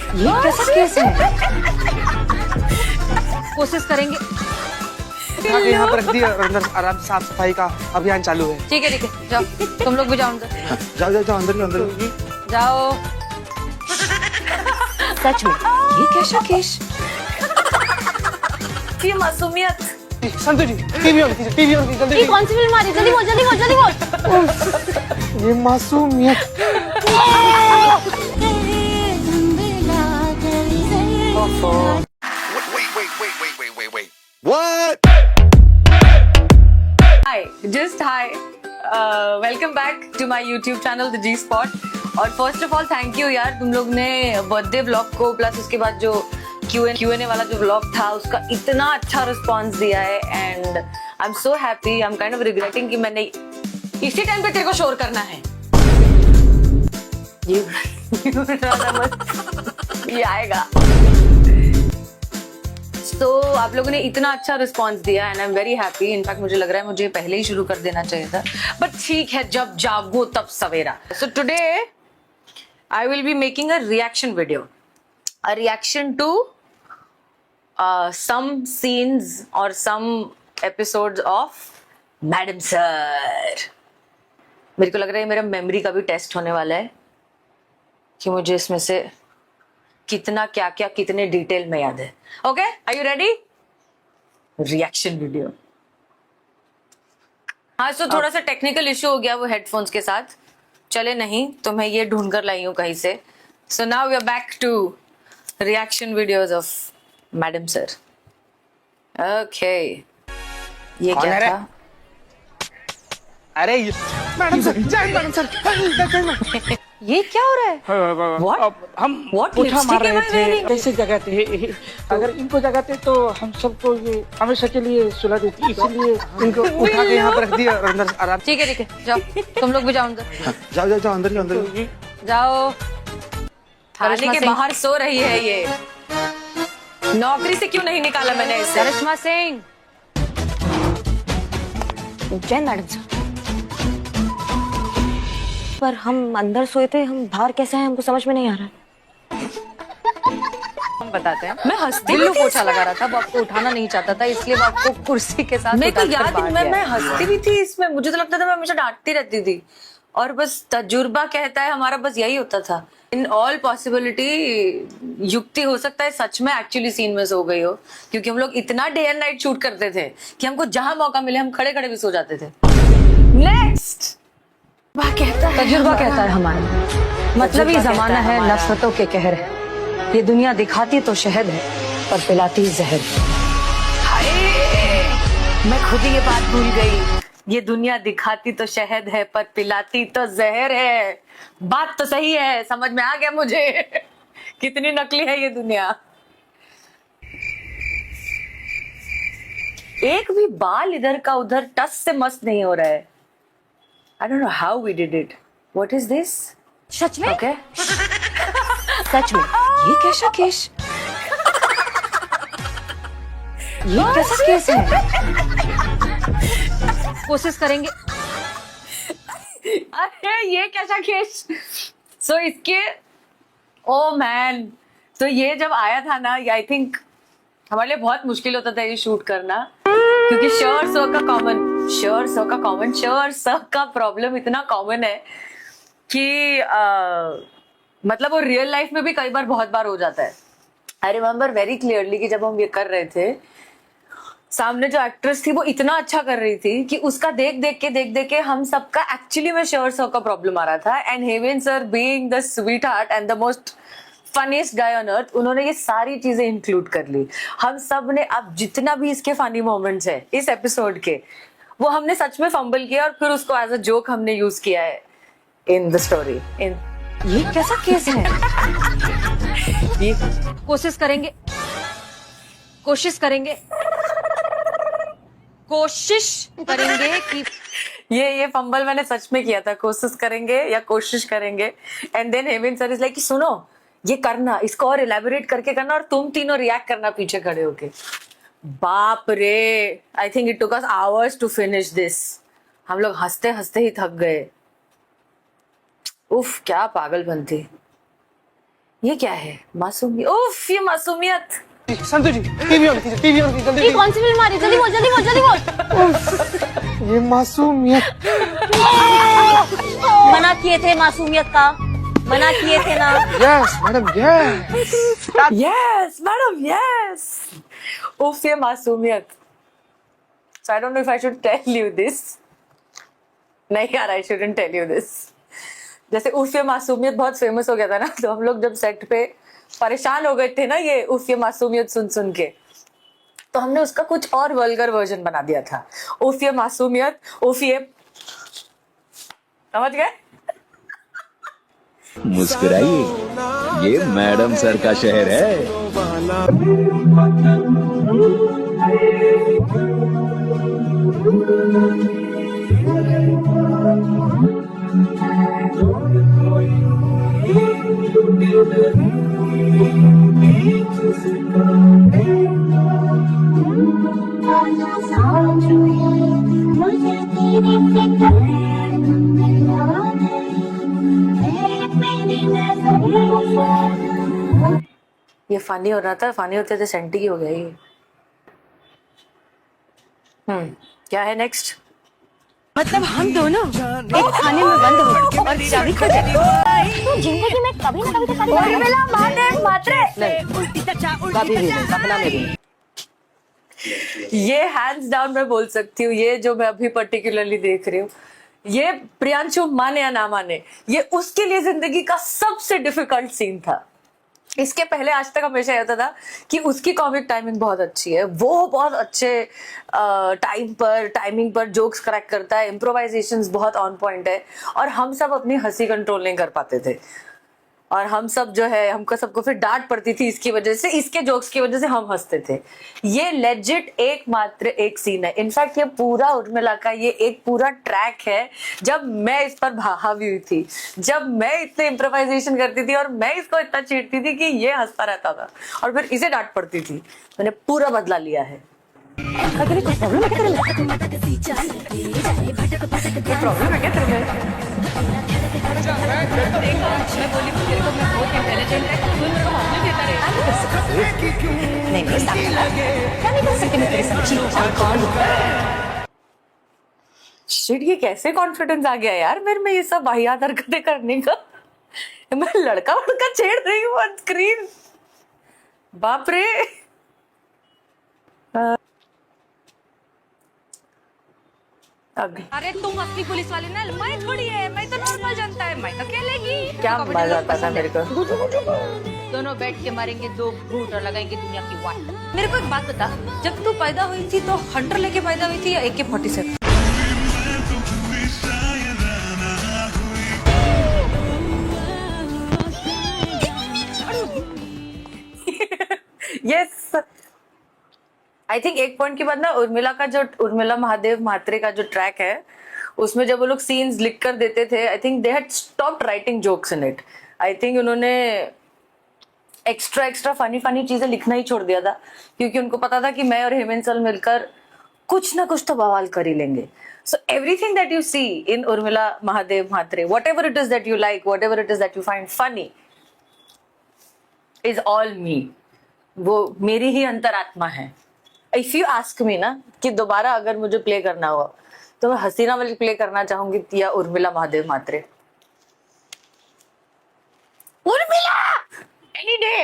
ये कैसा केस है? कोशिश करेंगे। उठा के यहाँ पर रख दिया और अंदर आराम से साफ सफाई का अभियान चालू है। ठीक है जाओ, तुम लोग भी जाओ अंदर। जाओ जाओ जाओ अंदर अंदर जाओ। सच में ये कैसा केस? ये मासूमियत। संतु जी टीवी ऑन कीजिए, टीवी ऑन कीजिए जल्दी। ये कौन सी फिल्म आ रही है? जल्दी बोल जल्दी बोल जल्दी बोल। ये मासूमियत। Wait. What? Hi, just hi. Welcome back to my YouTube channel The G Spot. और first of all thank you यार, तुम लोग ने बर्थडे व्लॉग को प्लस उसके बाद जो Q&A वाला जो व्लॉग था उसका इतना अच्छा रिस्पॉन्स दिया है and I am so happy. I am kind of regretting कि मैंने इसी टाइम पे तेरे को शोर करना है। ये आएगा। तो आप लोगों ने इतना अच्छा रिस्पॉन्स दिया and I am very happy. In fact मुझे लग रहा है मुझे पहले ही शुरू कर देना चाहिए था, बट ठीक है, जब जागो तब सवेरा। So today I will be making a reaction video, a reaction to some scenes or some episodes of madam sir. मेरे को लग रहा है मेरा मेमोरी का भी टेस्ट होने वाला है कि मुझे इसमें से कितना क्या क्या कितने डिटेल में याद है। Okay, are you ready? Reaction video. हाँ, तो थोड़ा सा टेक्निकल इशू हो गया वो हेडफोन्स के साथ, चले नहीं तो मैं ये ढूंढ कर लाई हूँ कहीं से। So now we are back to reaction videos of madam sir. Okay, ये क्या था? अरे मैडम सर, जय मैडम सर। ये क्या हो रहा है? What? हम What पूछा lipstick मार रहे am I थे, wearing? कैसे जगाते हैं? अगर इनको जगाते तो हम सबको ये हमेशा के लिए सुला देती, इसलिए इनको उठा के यहाँ पर रख दिया और अंदर आराम। ठीक है जाओ, तुम लोग भी जाओ अंदर। जाओ जाओ जाओ अंदर अंदर जाओ। थाने के बाहर सो रही है ये। नौकरी से क्यों नहीं निकाला मैंने इसे? करिश्मा सिंह। जय मैडम सर। पर हम अंदर सोए थे, हम बाहर कैसे हैं हमको समझ में नहीं आ रहा। हम बताते हैं। मैं हंसती भी पोछा लगा रहा था, वो आपको उठाना नहीं चाहता था, इसलिए वो आपको कुर्सी के साथ मेरे को याद है। मैं हंसती भी थी इसमें, मुझे तो लगता था मैं हमेशा डांटती रहती थी और बस तजुर्बा कहता है हमारा, बस यही होता था। इन ऑल पॉसिबिलिटी युक्ति हो सकता है सच में एक्चुअली सीन में सो गई हो, क्योंकि हम लोग इतना डे एंड नाइट शूट करते थे कि हमको जहां मौका मिले हम खड़े खड़े भी सो जाते थे। नेक्स्ट तजुर्बा कहता है हमारा, मतलब ये जमाना है नफरतों के कहर है। ये दुनिया दिखाती तो शहद है पर पिलाती जहर। मैं खुद ही ये बात भूल गई। ये दुनिया दिखाती तो शहद है पर पिलाती तो जहर है। बात तो सही है, समझ में आ गया मुझे कितनी नकली है ये दुनिया। एक भी बाल इधर का उधर टस से मस्त नहीं हो रहा है। I don't know how we did it. What is this? सच में? Okay. सच में ये कैसा केस? ये कैसा केस है? कोशिश करेंगे। अरे ये कैसा केस? So इसके ओ मैन, तो ये जब आया था ना, आई थिंक हमारे लिए बहुत मुश्किल होता था ये शूट करना, क्योंकि श्योर सर का प्रॉब्लम इतना कॉमन है कि मतलब वो रियल लाइफ में भी कई बार बहुत बार हो जाता है। आई रिमेम्बर वेरी क्लियरली कि जब हम ये कर रहे थे, सामने जो एक्ट्रेस थी वो इतना अच्छा कर रही थी कि उसका देख देख के हम सबका एक्चुअली में श्योर सर का प्रॉब्लम आ रहा था। And heaven sir being the sweet heart and the most funniest guy on earth, उन्होंने ये सारी चीजें इंक्लूड कर ली। हम सब ने अब जितना भी इसके फनी मोमेंट्स है इस एपिसोड के, वो हमने सच में फंबल किया और फिर उसको एज अ जोक हमने यूज किया है इन द स्टोरी। ये कैसा केस है? ये कोशिश करेंगे कि ये फंबल मैंने सच में किया था। कोशिश करेंगे या कोशिश करेंगे, and then Hemant sir is like कि सुनो ये करना, इसको और इलेबोरेट करके करना और तुम तीनों रिएक्ट करना पीछे खड़े होके। बाप रे, I think it took us hours to finish this. हम लोग हंसते हंसते ही थक गए। उफ, क्या पागलपन थी। ये क्या है? मासूमियत। उफ, ये मासूमियत। संतु जी टीवी ऑन कीजिए, टीवी ऑन कीजिए, जल्दी ये कौन सी फिल्म आ रही है? जल्दी बोल, जल्दी बोल, जल्दी बोल। ये मासूमियत। मना किए थे मासूमियत का, मना किए थे ना। Yes madam yes. Yes madam, yes. उफ, ये मासूमियत। So I don't know if I should tell you this. नहीं यार, I shouldn't tell you this. जैसे उफ ये मासूमियत बहुत फेमस हो गया था ना, तो हम लोग जब सेट पे परेशान हो गए थे ना ये उफ ये मासूमियत सुन सुन के, तो हमने उसका कुछ और वल्गर वर्जन बना दिया था। उफ ये मासूमियत, उफ ये, समझ गए? मुस्कुराइए, ये मैडम सर का शहर है। ये फनी हो रहा था, फनी होते थे सेंटी हो गया ये। क्या है नेक्स्ट? मतलब हम दोनों एक खाने में बंद हो और चाबी खो जाए। तो जिंदगी में कभी ना कभी तो शादी करेंगे। उर्मिला महादेव मात्रे। कभी भी नहीं, सपना में भी नहीं। ये हैंड्स डाउन मैं बोल सकती हूँ, ये जो मैं अभी पर्टिकुलरली देख रही हूँ, ये प्रियांशु माने या ना माने, ये उसके लिए जिंदगी का सबसे डिफिकल्ट सीन था। इसके पहले आज तक हमेशा ये होता था कि उसकी कॉमिक टाइमिंग बहुत अच्छी है, वो बहुत अच्छे टाइमिंग पर जोक्स क्रैक करता है, इम्प्रोवाइजेशंस बहुत ऑन पॉइंट है, और हम सब अपनी हंसी कंट्रोल नहीं कर पाते थे, और हम सब जो है, हमको सबको फिर डांट पड़ती थी इसकी वजह से, इसके जोक्स की वजह से हम हंसते थे। ये लेजिट एकमात्र एक सीन है, इनफैक्ट ये पूरा उर्मिला का ये एक पूरा ट्रैक है जब मैं इस पर हावी हुई थी, जब मैं इतने इम्प्रोवाइजेशन करती थी और मैं इसको इतना चीड़ती थी कि ये हंसता रहता था और फिर इसे डांट पड़ती थी। मैंने पूरा बदला लिया है। प्रॉब्लम है क्या तेरे में? मैं बोली तेरे को, मैं बहुत इंटेलिजेंट है, तू मेरे को हॉर्न देता रहेगा। नहीं नहीं, क्या नहीं कर सकती मैं तेरे साथ? शिट, ये कैसे कॉन्फिडेंस आ गया यार मेरे में ये सब वाहियात हरकतें करने का। मैं लड़का वड़का छेड़ रही हूँ ऑन स्क्रीन, बाप रे। अरे तुम असली पुलिस वाले ना, मैं थोड़ी है, मैं तो नॉर्मल जनता है, मैं तो खेलेगी। क्या मजा आता था मेरे को। दोनों बैठ के मारेंगे दो घूंट और लगाएंगे दुनिया की वाट। मेरे को एक बात बता, जब तू पैदा हुई थी तो हंटर लेके पैदा हुई थी या AK-47? यस, आई थिंक एक पॉइंट के बाद ना उर्मिला का जो उर्मिला महादेव म्हात्रे का जो ट्रैक है, उसमें जब वो लोग सीन्स लिख कर देते थे, I think they had stopped writing jokes in it. I think उन्होंने एक्स्ट्रा फनी चीजें लिखना ही छोड़ दिया था, क्योंकि उनको पता था कि मैं और हेमंत सल मिलकर कुछ ना कुछ तो बवाल कर ही लेंगे। So everything that you see in Urmila Mahadev Mhatre, whatever it is that you like, whatever it is that you find funny, is all me. वो मेरी ही अंतरात्मा है। इफ यू आस्क मी ना कि दोबारा अगर मुझे प्ले करना हुआ तो मैं हसीना वाली प्ले करना चाहूंगी या उर्मिला महादेव म्हात्रे। Urmila any day.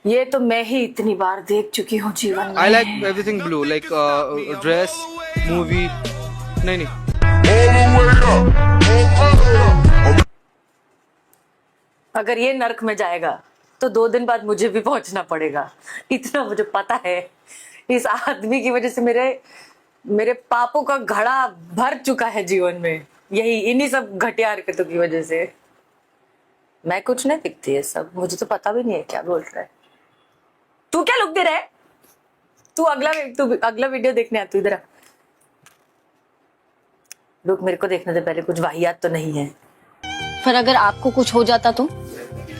ये तो मैं ही इतनी बार देख चुकी हूँ जीवन में। I like everything blue, like dress, movie. नहीं अगर ये नर्क में जाएगा तो 2 दिन बाद मुझे भी पहुंचना पड़ेगा, इतना मुझे पता है। इस आदमी की वजह से मेरे पापों का घड़ा भर चुका है जीवन में, यही इन्हीं सब घटिया हरकतों की वजह से। मैं कुछ नहीं दिखती है सब, मुझे तो पता भी नहीं है क्या बोल रहा है। तू क्या लुक दे रहा है? तू अगला वीडियो देखने आ, तू इधर आ। रुक, मेरे को देखने से पहले कुछ वाहियात तो नहीं है। फिर अगर आपको कुछ हो जाता तो?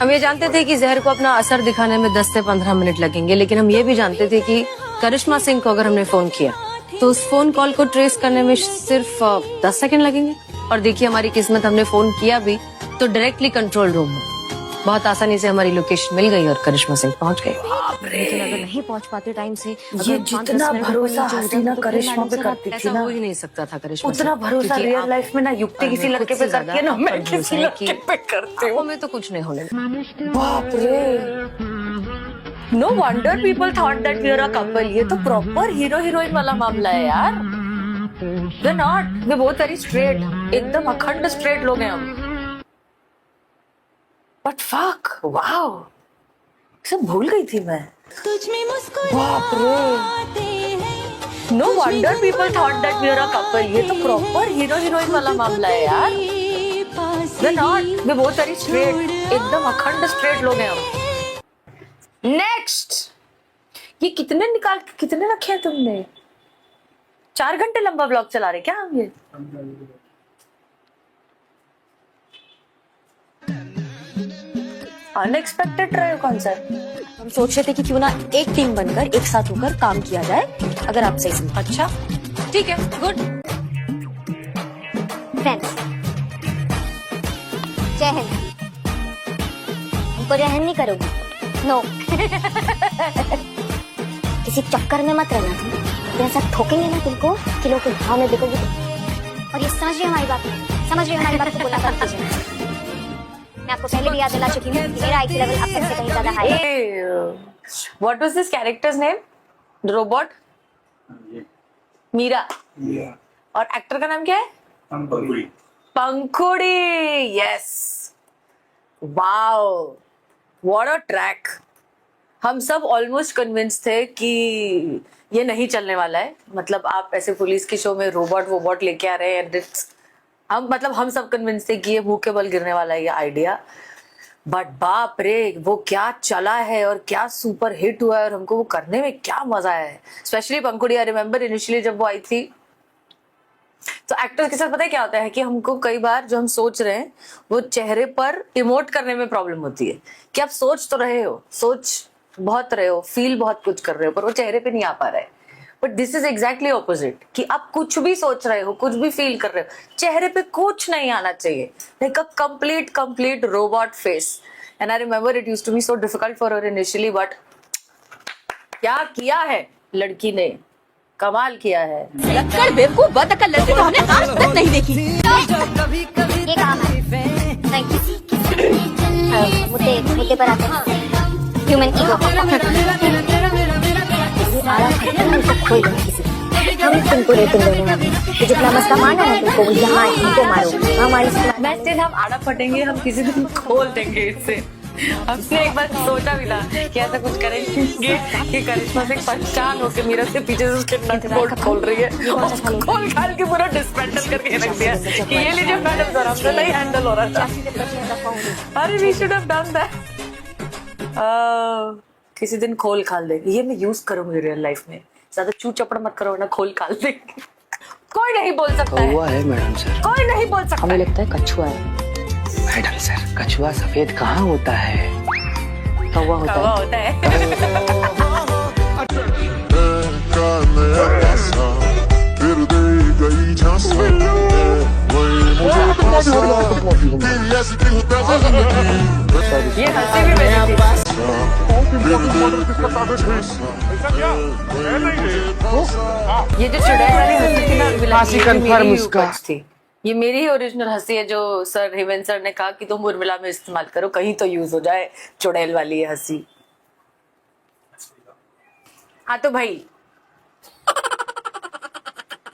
हम ये जानते थे कि जहर को अपना असर दिखाने में 10 से 15 मिनट लगेंगे, लेकिन हम ये भी जानते थे कि करिश्मा सिंह को अगर हमने फोन किया तो उस फोन कॉल को ट्रेस करने में सिर्फ 10 सेकंड लगेंगे। और देखिए हमारी किस्मत, हमने फोन किया भी तो डायरेक्टली कंट्रोल रूम में। बहुत आसानी से हमारी लोकेशन मिल गई और करिश्मा सिंह पहुंच गए। लेकिन अगर नहीं पहुंच पाते टाइम से, ये जितना भरोसा हसीना करिश्मा पे करती थी ऐसा ना, हो ही नहीं सकता था करिश्मा से। उतना भरोसा क्योंकि रियल आप- लाइफ में ना युक्ति किसी मेरे लड़के खुद पे से करती है ना, ज्यादा मैं आप पर किसी भरोसा है लड़के कि पे करती हूँ। आंखों में तो कुछ नहीं होने वाला। बाप रे, no wonder people thought that we are a couple. ये तो प्रॉपर हीरो हीरोइन वाला मामला है यार। We not, we both very straight, एकदम अखंड स्ट्रेट लोग हैं हम। बट फक, वाओ, सब भूल गई थी मैं। बाप रे, no wonder people thought that we are a couple. ये तो प्रॉपर हीरो हीरोइन वाला मामला है यार। We not, we both very straight, एकदम अखंड स्ट्रेट लोग हैं हम। नेक्स्ट, ये कितने रखे हैं तुमने? 4 घंटे लंबा ब्लॉग चला रहे क्या हम ये? अनएक्सपेक्टेड रहे कॉन्सेप्ट। हम सोच रहे थे कि क्यों ना एक टीम बनकर एक साथ होकर काम किया जाए, अगर आप सही समझ। अच्छा ठीक है, गुड। फ्रेंड्स, जय हिंद। हमको जय हिंद नहीं करोगी? नो। किसी चक्कर में मत रहना तुम, ऐसा ठोकेंगे ना तुमको किलो के भाव में बिकोगी तुम। और ये समझ रही हमारी बात, समझ रही हमारी बात को बोला कर दीजिए। मैं आपको पहले भी याद दिला चुकी हूँ, मेरा आईक्यू लेवल अब तक से कहीं ज्यादा हाई है। What was this character's name? Robot Meera, और एक्टर का नाम क्या है? Pankhuri. Yes, wow, what a track. हम सब ऑलमोस्ट कन्विंस थे कि ये नहीं चलने वाला है। मतलब आप ऐसे पुलिस के शो में रोबोट लेके आ रहे हैं, हम सब कन्विंस थे कि ये मुंह के बल गिरने वाला है ये आइडिया। बट बाप रे, वो क्या चला है और क्या सुपर हिट हुआ है, और हमको वो करने में क्या मजा आया है। Specially Pankhuri, I remember initially जब वो आई थी, तो एक्टर्स के साथ पता है क्या होता है कि हमको कई बार जो हम सोच रहे हैं वो चेहरे पर इमोट करने में प्रॉब्लम होती है। कि आप सोच तो रहे हो, सोच बहुत रहे हो, फील बहुत कुछ कर रहे हो, पर वो चेहरे पे नहीं आ पा रहा है। But this is exactly opposite, कि आप कुछ भी सोच रहे हो, कुछ भी फील कर रहे हो, चेहरे पे कुछ नहीं आना चाहिए, like a complete robot face. And I remember it used to be so difficult for her initially, but क्या किया है लड़की ने, कमाल किया है। लक्कड़ बेवकूफ बदअकल लड़की तो हमने आज तक नहीं देखी। ये काम है। Thank you. मुद्दे पर आते हैं। Human ego. हम तुमको रेटिंग देने वाले हैं। तो जितना मस्ता मारना है तुमको, यहाँ इनको मारो, हमारी मैं स्टिल हम आड़ा फटेंगे, हम किसी दिन खोल देंगे इससे। हमने एक बार सोचा भी था कि ऐसा कुछ करेंगे कि करिश्मा सिंह परेशान होकर मीरा से पीछे से उसके नट बोल्ट खोल रही है, उसको खोल खाल के पूरा डिस्मेंटल करके रख दिया कि ये लीजिए मैडम, सर हमसे नहीं हैंडल हो रहा था। अरे we should have done that. किसी दिन खोल खाल देंगे, ये मैं यूज करूंगी रियल लाइफ में। ज्यादा चू चपड़ मत करो ना, खोल खाल देंगे। कोई नहीं बोल सकता है, कौवा है मैडम सर। कोई नहीं बोल सकता। हमें लगता है कछुआ है। मैडम सर, कछुआ सफेद कहाँ होता है? कौवा होता कौवा है। होता है। ये हंसी भी मेरी थी। ये जो चुड़ैल वाली हंसी थी ना, मिला हंसी ये confirm मेरी ही उसका। उपज थी। ये मेरी ही ओरिजिनल हंसी है, जो सर हेमंत सर ने कहा कि तुम उर्मिला में इस्तेमाल करो, कहीं तो यूज हो जाए चुड़ैल वाली ये हंसी। हाँ तो भाई,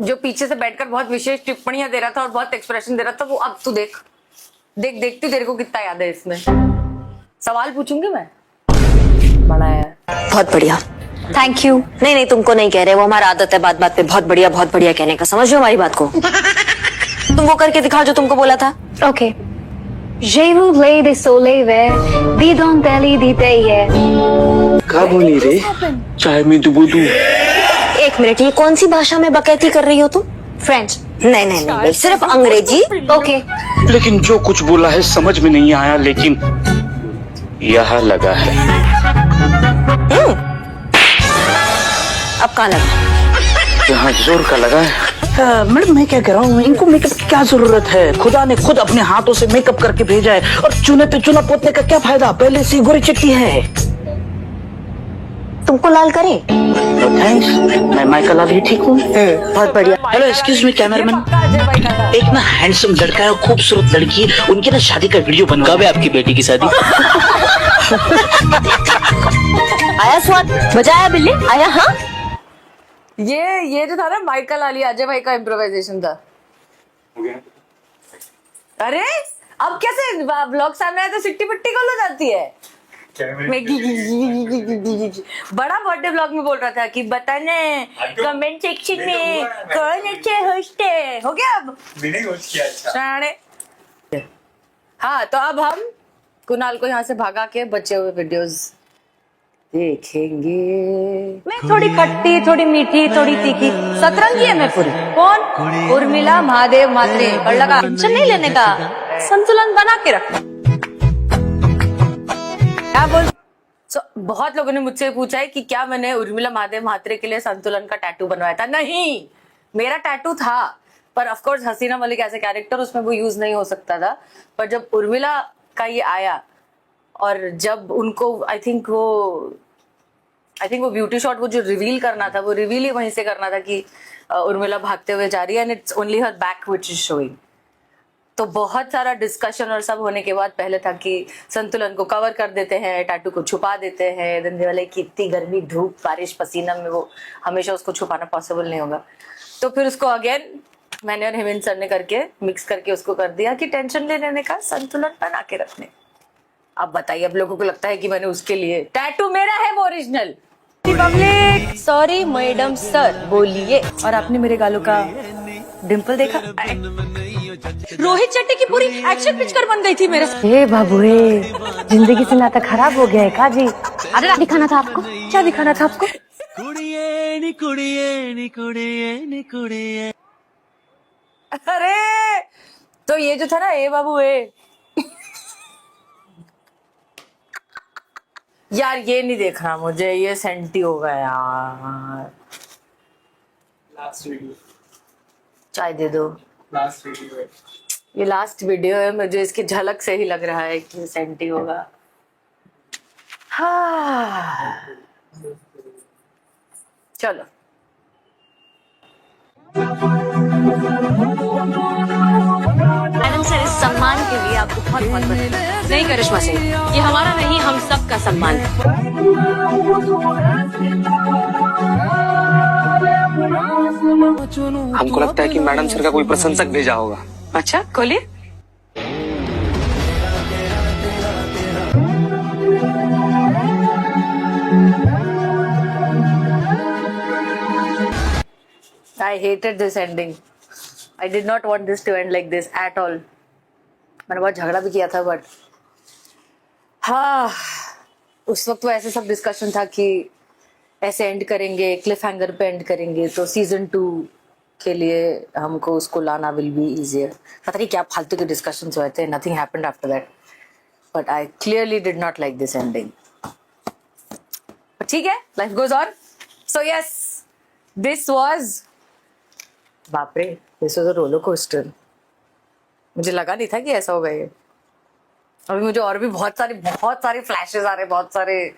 जो पीछे से बैठकर बहुत विशेष टिप्पणियां दे रहा था और बहुत एक्सप्रेशन दे रहा था, वो अब तू देख देखती तेरे को कितना याद है इसमें। सवाल पूछूंगी मैं, बड़ा है। बहुत बढ़िया, थैंक यू। नहीं तुमको नहीं कह रहे, वो हमारा आदत है बात बात पे बहुत बढ़िया कहने का। समझ लो हमारी बात को। तुम वो करके दिखाओ जो तुमको बोला था। Okej. Jevu lady so leve, vi don't tell di teie. क्या बोली रे? चाहे मैं दुबू दूं। एक मिनट, ये कौन सी भाषा में बकैती कर रही हो तुम? फ्रेंच? नहीं, सिर्फ अंग्रेजी। Okay. लेकिन जो कुछ बोला है समझ में नहीं आया, लेकिन यह लगा है। अब कहाँ लगा? यहाँ जोर का लगा है। मैडम मैं क्या कह रहा हूँ, इनको मेकअप की क्या जरूरत है? खुदा ने खुद अपने हाथों से मेकअप करके भेजा है, और चूने पे चूना पोतने का क्या फायदा? पहले से गोरी चिट्टी है। तुमको लाल करे? थैंक्स, मैं माइकल अभी ठीक हूँ। बहुत बढ़िया। Hello excuse me cameraman, Ajay भाई का था। एक ना हैंडसम लड़का है और खूबसूरत लड़की, उनकी ना शादी का वीडियो बनवा। कब है आपकी बेटी की शादी? आया स्वाद, मजा आया बिल्ली, आया। हाँ ये जो था ना माइकल अली, अजय भाई का इम्प्रोवाइजेशन था। अरे अब कैसे ब्लॉग सामने आया तो सिट्टी पिट्टी कॉल हो जाती है। मैं बड़ा बर्थडे ब्लॉग में बोल रहा था कि बताने कमेंट सेक्शन में कौन अच्छे होस्ट है। हो गया अब मैंने होस्ट किया। अच्छा हाँ, तो अब हम कुणाल को यहाँ से भगा के बचे हुए वीडियोस देखेंगे। मैं थोड़ी खट्टी, थोड़ी मीठी, थोड़ी तीखी, सतरंगी है मैं पूरी। कौन? उर्मिला महादेव म्हात्रे। और लगा टेंशन नहीं लेने का, संतुलन बना के रखना। क्या बोल बहुत लोगों ने मुझसे पूछा है कि क्या मैंने उर्मिला महादेव म्हात्रे के लिए संतुलन का टैटू बनवाया था। नहीं, मेरा टैटू था, पर ऑफ कोर्स हसीना मलिक ऐसे कैरेक्टर उसमें वो यूज नहीं हो सकता था। पर जब उर्मिला का ये आया और जब उनको आई थिंक वो ब्यूटी शॉट वो जो रिवील करना था, वो रिवील ही वहीं से करना था कि उर्मिला भागते हुए जा रही है and it's only her back which is showing. तो बहुत सारा डिस्कशन और सब होने के बाद पहले था कि संतुलन को कवर कर देते हैं, टैटू को छुपा देते हैं। दिन वाले की इतनी गर्मी, धूप, बारिश, पसीना में वो हमेशा उसको छुपाना पॉसिबल नहीं होगा। तो फिर उसको अगेन मैंने और हेमंत सर ने करके मिक्स करके उसको कर दिया कि टेंशन ले लेने का, संतुलन बना के रखने। अब बताइए, अब लोगों को लगता है कि मैंने उसके लिए टैटू मेरा है वो original. Public sorry madam sir, बोलिए। और आपने मेरे गालों का डिम्पल देखा? रोहित शेट्टी की पूरी एक्शन पिक्चर बन गई थी मेरे से। हे बाबू हे, जिंदगी से नाता खराब हो गया है का जी? अरे दिखाना था आपको। क्या दिखाना था आपको? अरे तो ये जो था ना, ए बाबू ए यार ये नहीं देखना मुझे, ये सेंटी हो गया यार। चाय दे दो। ये लास्ट वीडियो है, मुझे इसकी झलक से ही लग रहा है कि सेंटी होगा। हाँ चलो मैडम सर, इस सम्मान के लिए आपको बहुत बहुत बधाई। नहीं करिश्मा सिंह, ये हमारा नहीं, हम सब का सम्मान है। हमको लगता है कि मैडम सर का कोई प्रशंसक भेजा होगा। अच्छा खोलिए। I hated this ending. I did not want this to end like this at all. मैंने बहुत झगड़ा भी किया था, बट हाँ उस वक्त वो ऐसे सब डिस्कशन था कि ऐसे एंड करेंगे, क्लिफ हैंगर पे एंड करेंगे, तो सीजन 2 के लिए हमको उसको लाना विल बी इजियर। पता नहीं क्या फालतू के डिस्कशंस हुए थे, nothing happened after that, but I clearly did not like this ending. ठीक है, life goes on. So yes, this was, बाप रे, this was a roller coaster. मुझे लगा नहीं था कि ऐसा होगा ये। अभी मुझे और भी बहुत सारे फ्लैशेस आ रहे, बहुत सारे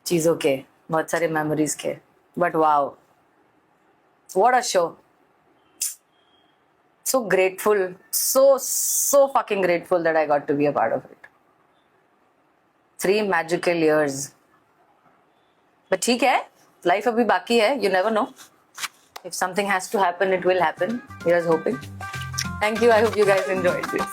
चीजों के, बहुत सारे मेमोरीज के, but wow what a show. So grateful, so fucking grateful that I got to be a part of it. 3 magical years. But ठीक है, लाइफ अभी बाकी है, you never know. If something has to happen, it will happen. Here's hoping. Thank you. I hope you guys enjoyed this.